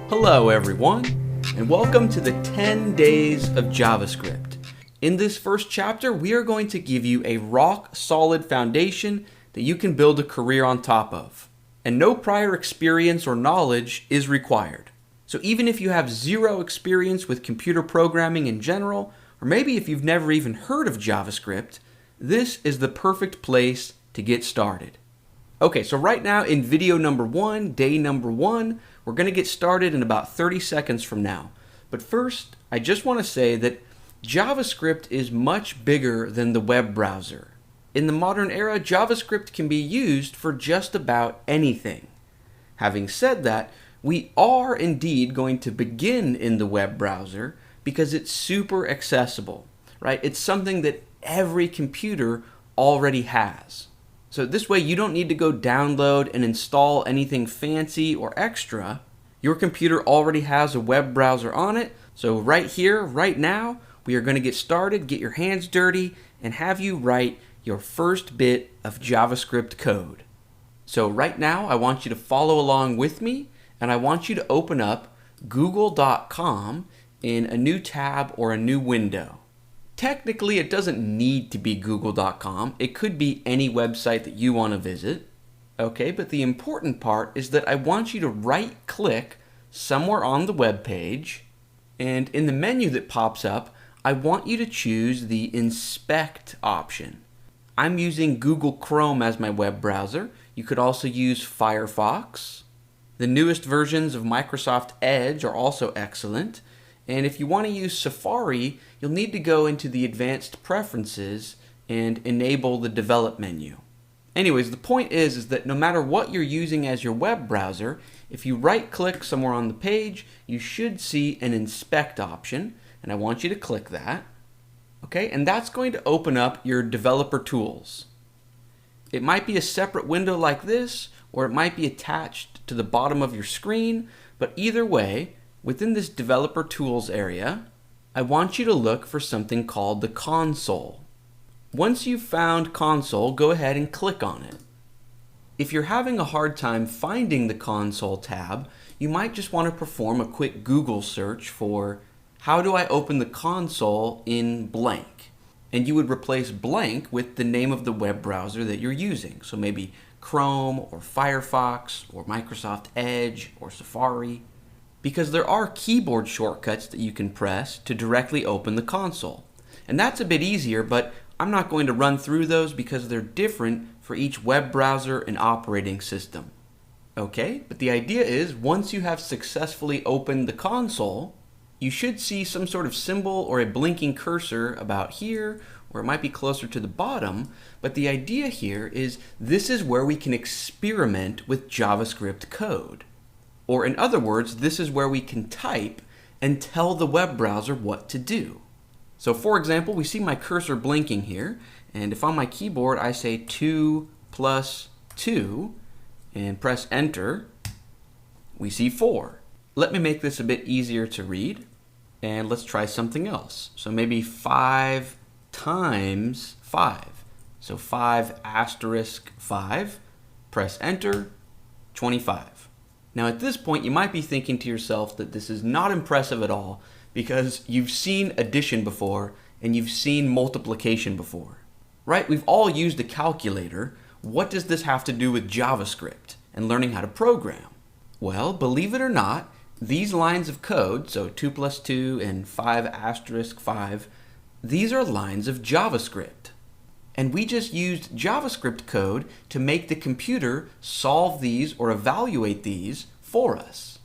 Hello everyone, and welcome to the 10 Days of JavaScript. In this first chapter, we are going to give you a rock-solid foundation that you can build a career on top of. And no prior experience or knowledge is required. So even if you have zero experience with computer programming in general, or maybe if you've never even heard of JavaScript, this is the perfect place to get started. Okay, so right now in video number 1, day number 1, we're going to get started in about 30 seconds from now. But first, I just want to say that JavaScript is much bigger than the web browser. In the modern era, JavaScript can be used for just about anything. Having said that, we are indeed going to begin in the web browser because it's super accessible, right? It's something that every computer already has. So this way you don't need to go download and install anything fancy or extra. Your computer already has a web browser on it. So right here, right now, we are going to get started, get your hands dirty, and have you write your first bit of JavaScript code. So right now, I want you to follow along with me, and I want you to open up google.com in a new tab or a new window. Technically, it doesn't need to be google.com. It could be any website that you want to visit. Okay, but the important part is that I want you to right-click somewhere on the web page, and in the menu that pops up, I want you to choose the Inspect option. I'm using Google Chrome as my web browser. You could also use Firefox. The newest versions of Microsoft Edge are also excellent. And if you want to use Safari, you'll need to go into the Advanced Preferences and enable the Develop menu. Anyways, the point is that no matter what you're using as your web browser, if you right-click somewhere on the page, you should see an Inspect option, and I want you to click that. Okay, and that's going to open up your developer tools. It might be a separate window like this, or it might be attached to the bottom of your screen, but either way, within this developer tools area, I want you to look for something called the console. Once you've found console, go ahead and click on it. If you're having a hard time finding the console tab, you might just want to perform a quick Google search for how do I open the console in blank? And you would replace blank with the name of the web browser that you're using. So maybe Chrome or Firefox or Microsoft Edge or Safari. Because there are keyboard shortcuts that you can press to directly open the console. And that's a bit easier, but I'm not going to run through those because they're different for each web browser and operating system. Okay, but the idea is once you have successfully opened the console, you should see some sort of symbol or a blinking cursor about here, or it might be closer to the bottom, but the idea here is this is where we can experiment with JavaScript code. Or in other words, this is where we can type and tell the web browser what to do. So for example, we see my cursor blinking here, and if on my keyboard I say 2 plus 2 and press enter, we see 4. Let me make this a bit easier to read, and let's try something else. So maybe 5 times 5. So 5 asterisk 5, press enter, 25. Now at this point, you might be thinking to yourself that this is not impressive at all because you've seen addition before and you've seen multiplication before, right? We've all used a calculator. What does this have to do with JavaScript and learning how to program? Well, believe it or not, these lines of code, so 2 plus 2 and 5 asterisk 5, these are lines of JavaScript. And we just used JavaScript code to make the computer solve these or evaluate these for us.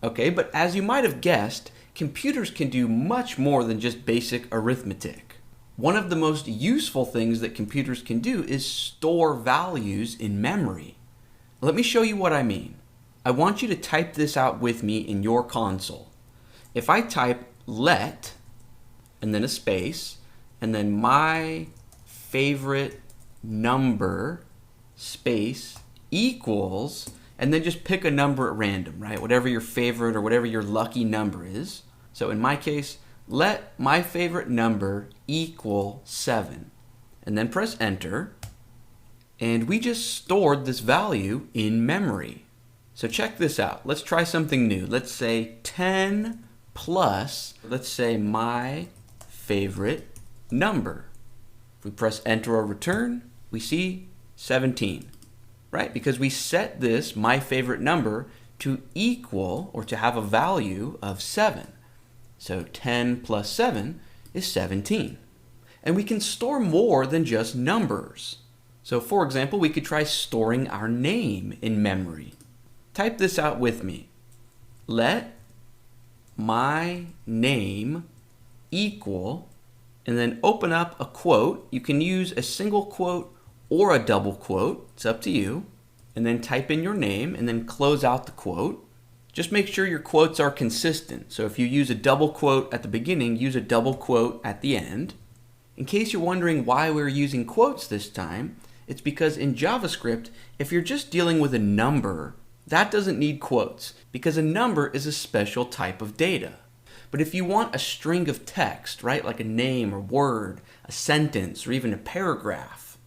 Okay, but as you might have guessed, computers can do much more than just basic arithmetic. One of the most useful things that computers can do is store values in memory. Let me show you what I mean. I want you to type this out with me in your console. If I type let, and then a space, and then my favorite number space equals, and then just pick a number at random, right? Whatever your favorite or whatever your lucky number is. So in my case, let my favorite number equal 7. And then press enter. And we just stored this value in memory. So check this out. Let's try something new. Let's say 10 plus, let's say my favorite number. If we press enter or return, we see 17, right? Because we set this my favorite number to equal or to have a value of 7. So 10 plus 7 is 17. And we can store more than just numbers. So for example, we could try storing our name in memory. Type this out with me. Let my name equal, and then open up a quote. You can use a single quote or a double quote. It's up to you. And then type in your name and then close out the quote. Just make sure your quotes are consistent. So if you use a double quote at the beginning, use a double quote at the end. In case you're wondering why we're using quotes this time, it's because in JavaScript, if you're just dealing with a number, that doesn't need quotes because a number is a special type of data. But if you want a string of text, right, like a name or word, a sentence, or even a paragraph,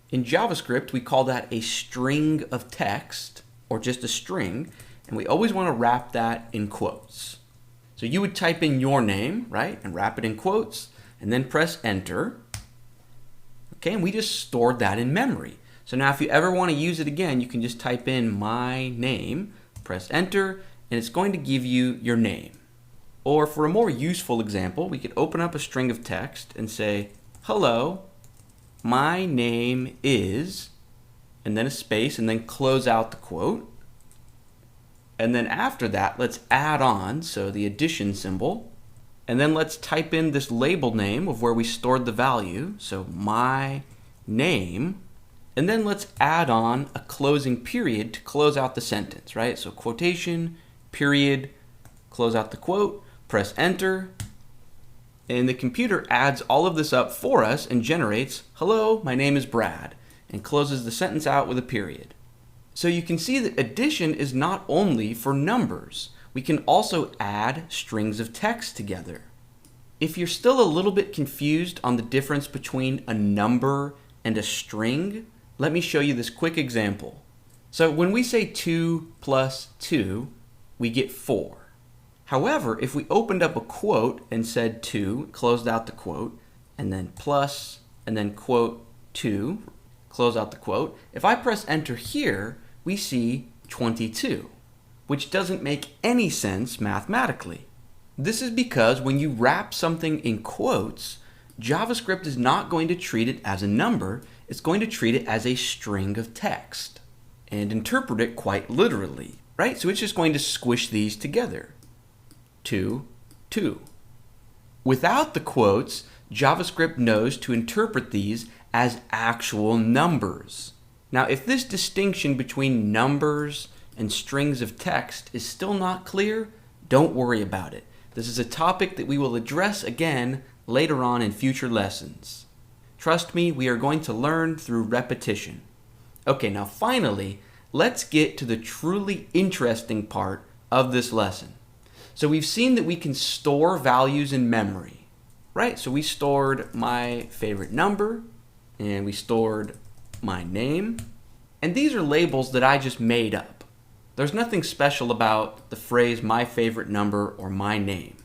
in JavaScript, we call that a string of text or just a string, and we always want to wrap that in quotes. So you would type in your name, right, and wrap it in quotes, and then press enter. Okay, and we just stored that in memory. So now if you ever want to use it again, you can just type in my name, press enter, and it's going to give you your name. Or for a more useful example, we could open up a string of text and say, hello, my name is, and then a space, and then close out the quote. And then after that, let's add on, so the addition symbol, and then let's type in this label name of where we stored the value, so my name, and then let's add on a closing period to close out the sentence, right? So quotation, period, close out the quote, press enter, and the computer adds all of this up for us and generates, hello, my name is Brad, and closes the sentence out with a period. So you can see that addition is not only for numbers. We can also add strings of text together. If you're still a little bit confused on the difference between a number and a string, let me show you this quick example. So when we say 2 plus 2, we get 4. However, if we opened up a quote and said 2, closed out the quote, and then plus, and then quote 2, close out the quote, if I press enter here, we see 22, which doesn't make any sense mathematically. This is because when you wrap something in quotes, JavaScript is not going to treat it as a number, it's going to treat it as a string of text and interpret it quite literally, right? So it's just going to squish these together. 2, 2. Without the quotes, JavaScript knows to interpret these as actual numbers. Now, if this distinction between numbers and strings of text is still not clear, don't worry about it. This is a topic that we will address again later on in future lessons. Trust me, we are going to learn through repetition. Okay, now finally, let's get to the truly interesting part of this lesson. So we've seen that we can store values in memory, right? So we stored my favorite number, and we stored my name, and these are labels that I just made up. There's nothing special about the phrase my favorite number or my name,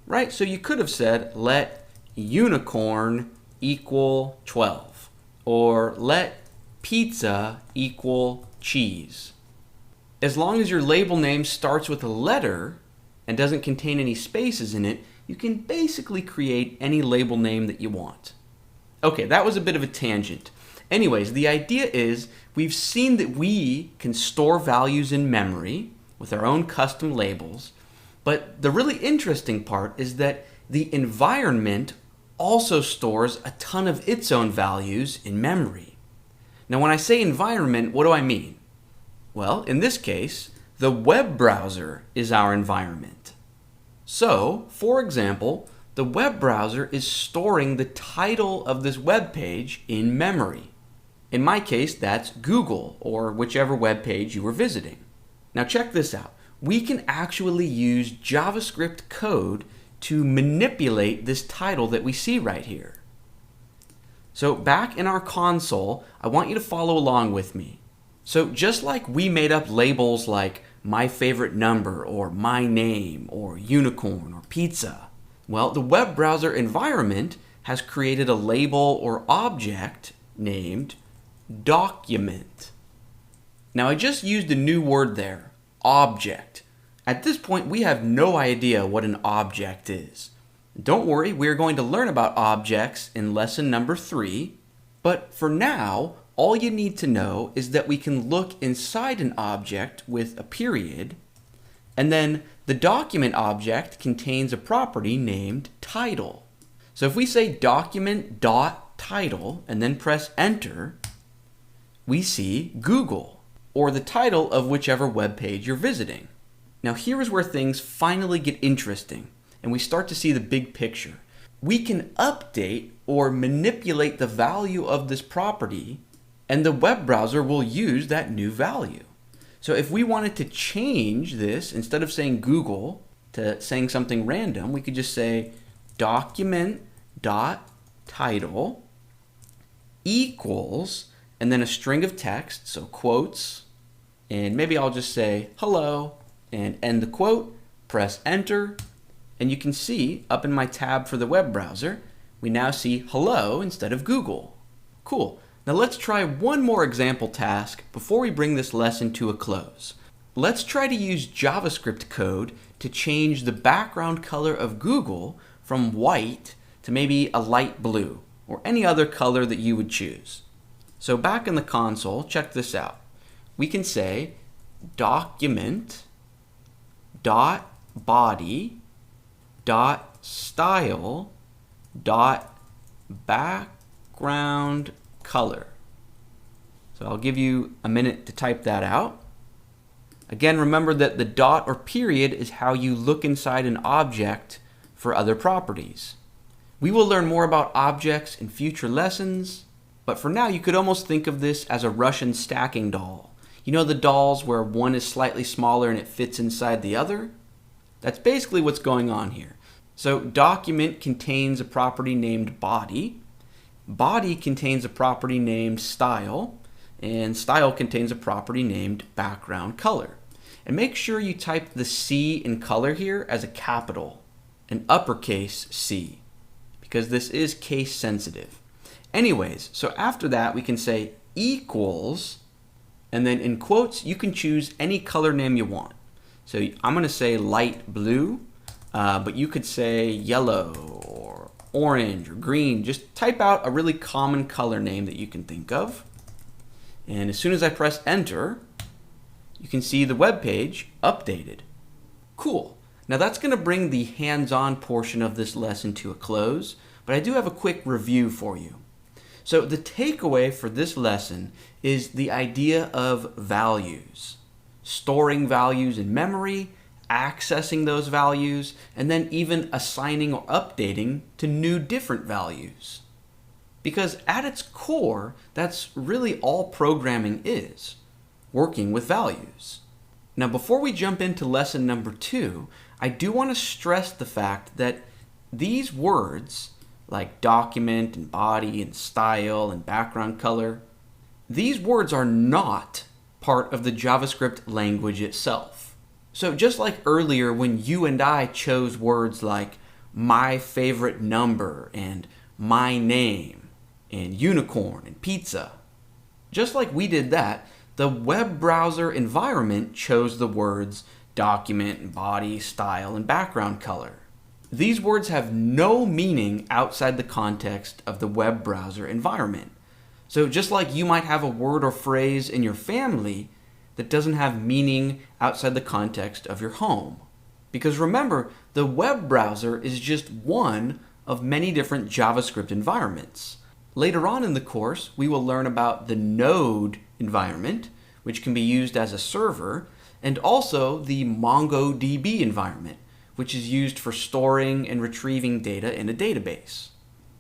right? So you could have said, let unicorn equal 12, or let pizza equal cheese. As long as your label name starts with a letter and doesn't contain any spaces in it, you can basically create any label name that you want. Okay, that was a bit of a tangent. Anyways, the idea is we've seen that we can store values in memory with our own custom labels, but the really interesting part is that the environment also stores a ton of its own values in memory. Now, when I say environment, what do I mean? Well, in this case, the web browser is our environment. So, for example, the web browser is storing the title of this web page in memory. In my case, that's Google, or whichever web page you were visiting. Now check this out. We can actually use JavaScript code to manipulate this title that we see right here. So back in our console, I want you to follow along with me. So just like we made up labels like my favorite number or my name or unicorn or pizza? Well, the web browser environment has created a label or object named document. Now I just used a new word there, object. At this point, we have no idea what an object is. Don't worry, we're going to learn about objects in lesson number 3, but for now, all you need to know is that we can look inside an object with a period, and then the document object contains a property named title. So if we say document.title and then press enter, we see Google, or the title of whichever web page you're visiting. Now here is where things finally get interesting, and we start to see the big picture. We can update or manipulate the value of this property, and the web browser will use that new value. So if we wanted to change this, instead of saying Google to saying something random, we could just say document.title equals, and then a string of text, so quotes, and maybe I'll just say hello and end the quote, press enter, and you can see up in my tab for the web browser, we now see hello instead of Google. Cool. Now let's try one more example task before we bring this lesson to a close. Let's try to use JavaScript code to change the background color of Google from white to maybe a light blue or any other color that you would choose. So back in the console, check this out. We can say document.body.style.background color. So I'll give you a minute to type that out. Again, remember that the dot or period is how you look inside an object for other properties. We will learn more about objects in future lessons, but for now you could almost think of this as a Russian stacking doll. You know the dolls where one is slightly smaller and it fits inside the other? That's basically what's going on here. So document contains a property named body. Body contains a property named style, and style contains a property named background color. And make sure you type the C in color here as a capital, an uppercase C, because this is case sensitive. Anyways, so after that we can say equals, and then in quotes you can choose any color name you want. So I'm going to say light blue, but you could say yellow or orange or green. Just type out a really common color name that you can think of. And as soon as I press enter, you can see the web page updated. Cool. Now that's going to bring the hands-on portion of this lesson to a close, but I do have a quick review for you. So the takeaway for this lesson is the idea of values. Storing values in memory, accessing those values, and then even assigning or updating to new different values. Because at its core, that's really all programming is, working with values. Now before we jump into lesson number 2, I do want to stress the fact that these words, like document and body and style and background color, these words are not part of the JavaScript language itself. So just like earlier when you and I chose words like my favorite number and my name and unicorn and pizza, just like we did that, the web browser environment chose the words document and body, style, and background color. These words have no meaning outside the context of the web browser environment. So just like you might have a word or phrase in your family that doesn't have meaning outside the context of your home. Because remember, the web browser is just one of many different JavaScript environments. Later on in the course, we will learn about the node environment, which can be used as a server, and also the MongoDB environment, which is used for storing and retrieving data in a database.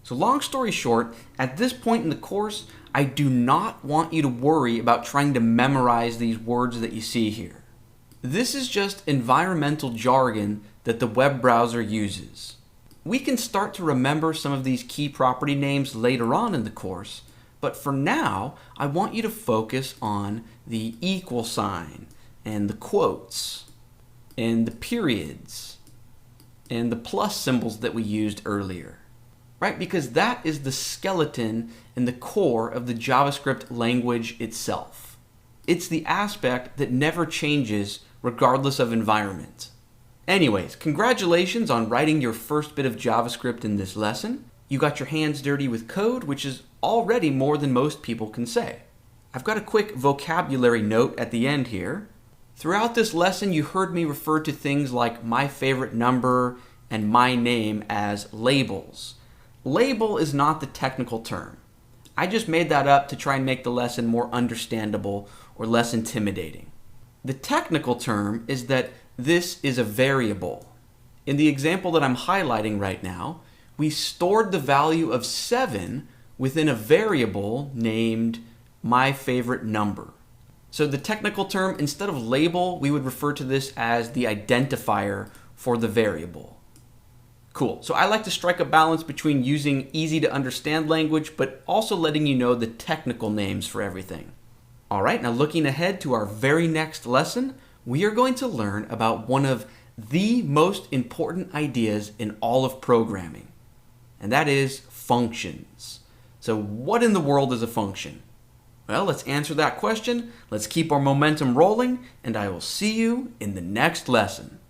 So long story short, at this point in the course, I do not want you to worry about trying to memorize these words that you see here. This is just environmental jargon that the web browser uses. We can start to remember some of these key property names later on in the course, but for now, I want you to focus on the equal sign and the quotes, and the periods, and the plus symbols that we used earlier, right? Because that is the skeleton and the core of the JavaScript language itself. It's the aspect that never changes regardless of environment. Anyways, congratulations on writing your first bit of JavaScript in this lesson. You got your hands dirty with code, which is already more than most people can say. I've got a quick vocabulary note at the end here. Throughout this lesson, you heard me refer to things like my favorite number and my name as labels. Label is not the technical term. I just made that up to try and make the lesson more understandable or less intimidating. The technical term is that this is a variable. In the example that I'm highlighting right now, we stored the value of 7 within a variable named my favorite number. So the technical term, instead of label, we would refer to this as the identifier for the variable. Cool. So I like to strike a balance between using easy to understand language, but also letting you know the technical names for everything. All right, now looking ahead to our very next lesson, we are going to learn about one of the most important ideas in all of programming, and that is functions. So what in the world is a function? Well, let's answer that question. Let's keep our momentum rolling, and I will see you in the next lesson.